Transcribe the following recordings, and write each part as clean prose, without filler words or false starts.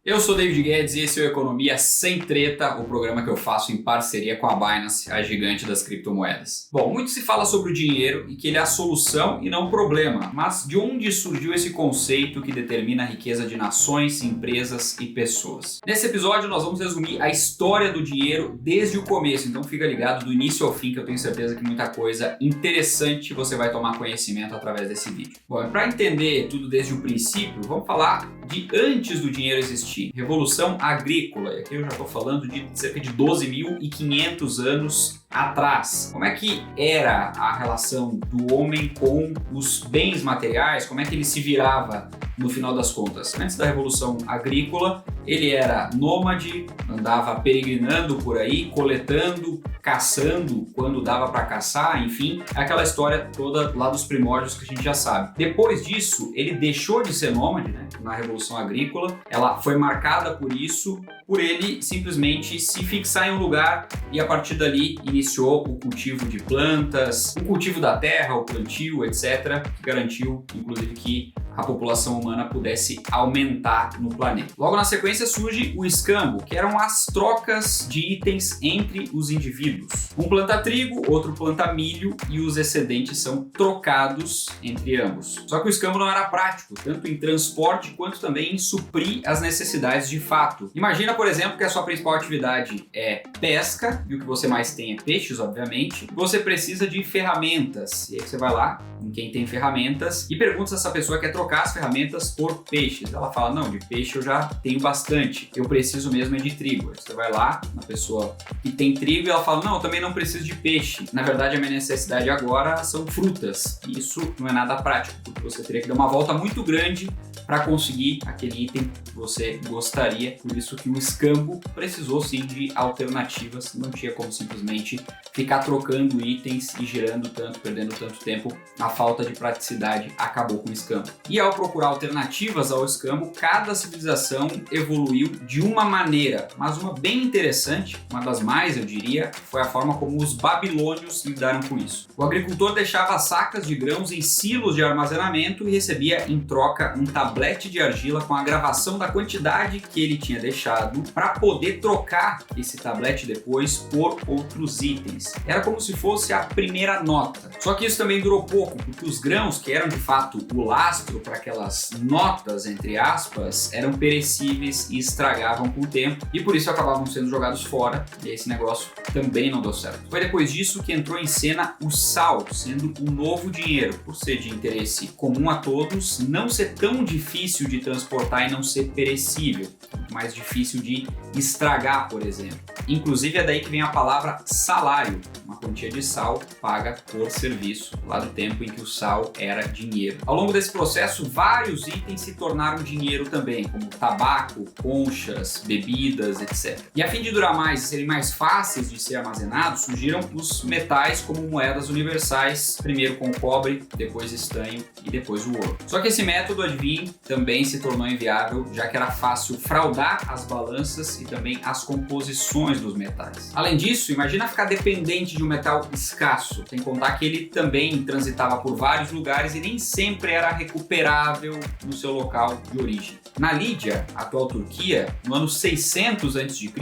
Eu sou David Guedes e esse é o Economia Sem Treta, o programa que eu faço em parceria com a Binance, a gigante das criptomoedas. Bom, muito se fala sobre o dinheiro e que ele é a solução e não o problema, mas de onde surgiu esse conceito que determina a riqueza de nações, empresas e pessoas? Nesse episódio nós vamos resumir a história do dinheiro desde o começo, então fica ligado do início ao fim que eu tenho certeza que muita coisa interessante você vai tomar conhecimento através desse vídeo. Bom, para entender tudo desde o princípio, vamos falar de antes do dinheiro existir. Revolução Agrícola, e aqui eu já estou falando de cerca de 12.500 anos atrás. Como é que era a relação do homem com os bens materiais? Como é que ele se virava no final das contas? Antes da Revolução Agrícola, ele era nômade, andava peregrinando por aí, coletando, caçando quando dava para caçar, enfim, aquela história toda lá dos primórdios que a gente já sabe. Depois disso, ele deixou de ser nômade, né? Na Revolução Agrícola, ela foi marcada por isso, por ele simplesmente se fixar em um lugar e a partir dali iniciou o cultivo de plantas, o cultivo da terra, o plantio, etc., que garantiu, inclusive, que a população humana pudesse aumentar no planeta. Logo na sequência surge o escambo, que eram as trocas de itens entre os indivíduos. Um planta trigo, outro planta milho e os excedentes são trocados entre ambos. Só que o escambo não era prático, tanto em transporte quanto também em suprir as necessidades de fato. Imagina, por exemplo, que a sua principal atividade é pesca, e o que você mais tem é peixes, obviamente. Você precisa de ferramentas, e aí você vai lá em quem tem ferramentas e pergunta se essa pessoa quer trocar as ferramentas por peixes. Ela fala, não, de peixe eu já tenho bastante, eu preciso mesmo é de trigo. Aí você vai lá na pessoa que tem trigo e ela fala, não, eu também não preciso de peixe. Na verdade, a minha necessidade agora são frutas. E isso não é nada prático, porque você teria que dar uma volta muito grande para conseguir aquele item que você gostaria. Por isso que o escambo precisou sim de alternativas, não tinha como simplesmente ficar trocando itens e girando tanto, perdendo tanto tempo. A falta de praticidade acabou com o escambo. E ao procurar alternativas ao escambo, cada civilização evoluiu de uma maneira, mas uma bem interessante, uma das mais eu diria, foi a forma como os babilônios lidaram com isso. O agricultor deixava sacas de grãos em silos de armazenamento e recebia em troca um tablete de argila com a gravação da quantidade que ele tinha deixado para poder trocar esse tablete depois por outros itens. Era como se fosse a primeira nota. Só que isso também durou pouco, porque os grãos, que eram de fato o lastro para aquelas notas, entre aspas, eram perecíveis e estragavam com o tempo, e por isso acabavam sendo jogados fora, e esse negócio também não deu certo. Foi depois disso que entrou em cena o sal, sendo um novo dinheiro, por ser de interesse comum a todos, não ser tão difícil de transportar e não ser perecível, muito mais difícil de estragar, por exemplo. Inclusive é daí que vem a palavra salário, uma quantia de sal paga por serviço, lá do tempo em que o sal era dinheiro. Ao longo desse processo, vários itens se tornaram dinheiro também, como tabaco, conchas, bebidas, etc. E a fim de durar mais e serem mais fáceis de ser armazenados, surgiram os metais como moedas universais, primeiro com o cobre, depois estanho e depois o ouro. Só que esse método, adivinhe, também se tornou inviável, já que era fácil fraudar as balanças e também as composições dos metais. Além disso, imagina ficar dependente de um metal escasso, sem contar que ele também transitava por vários lugares e nem sempre era recuperável no seu local de origem. Na Lídia, atual Turquia, no ano 600 a.C.,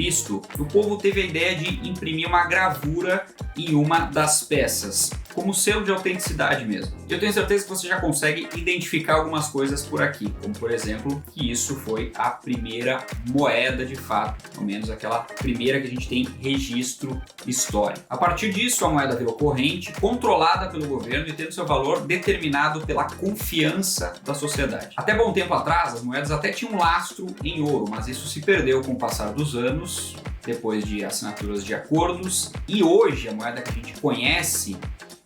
o povo teve a ideia de imprimir uma gravura em uma das peças, como selo de autenticidade mesmo. Eu tenho certeza que você já consegue identificar algumas coisas por aqui, como por exemplo, que isso foi a primeira moeda de fato, pelo menos aquela primeira que a gente tem registro histórico. A partir disso, a moeda virou corrente, controlada pelo governo e tendo seu valor determinado pela confiança da sociedade. Até bom tempo atrás, as moedas até tinham um lastro em ouro, mas isso se perdeu com o passar dos anos, depois de assinaturas de acordos, e hoje a moeda que a gente conhece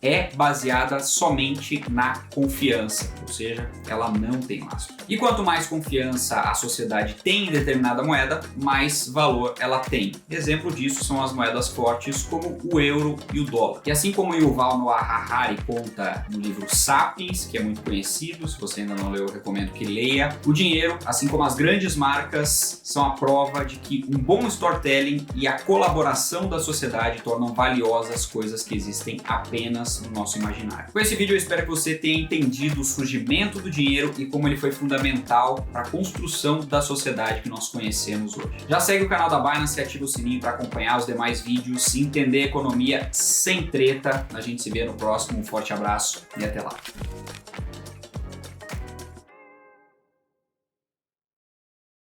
é baseada somente na confiança, ou seja, ela não tem lastro. E quanto mais confiança a sociedade tem em determinada moeda, mais valor ela tem. Exemplo disso são as moedas fortes como o euro e o dólar. E assim como Yuval Noah Harari conta no livro Sapiens, que é muito conhecido, se você ainda não leu, eu recomendo que leia, o dinheiro, assim como as grandes marcas, são a prova de que um bom storytelling e a colaboração da sociedade tornam valiosas coisas que existem apenas apenas no nosso imaginário. Com esse vídeo eu espero que você tenha entendido o surgimento do dinheiro e como ele foi fundamental para a construção da sociedade que nós conhecemos hoje. Já segue o canal da Binance e ativa o sininho para acompanhar os demais vídeos e entender a economia sem treta. A gente se vê no próximo. Um forte abraço e até lá.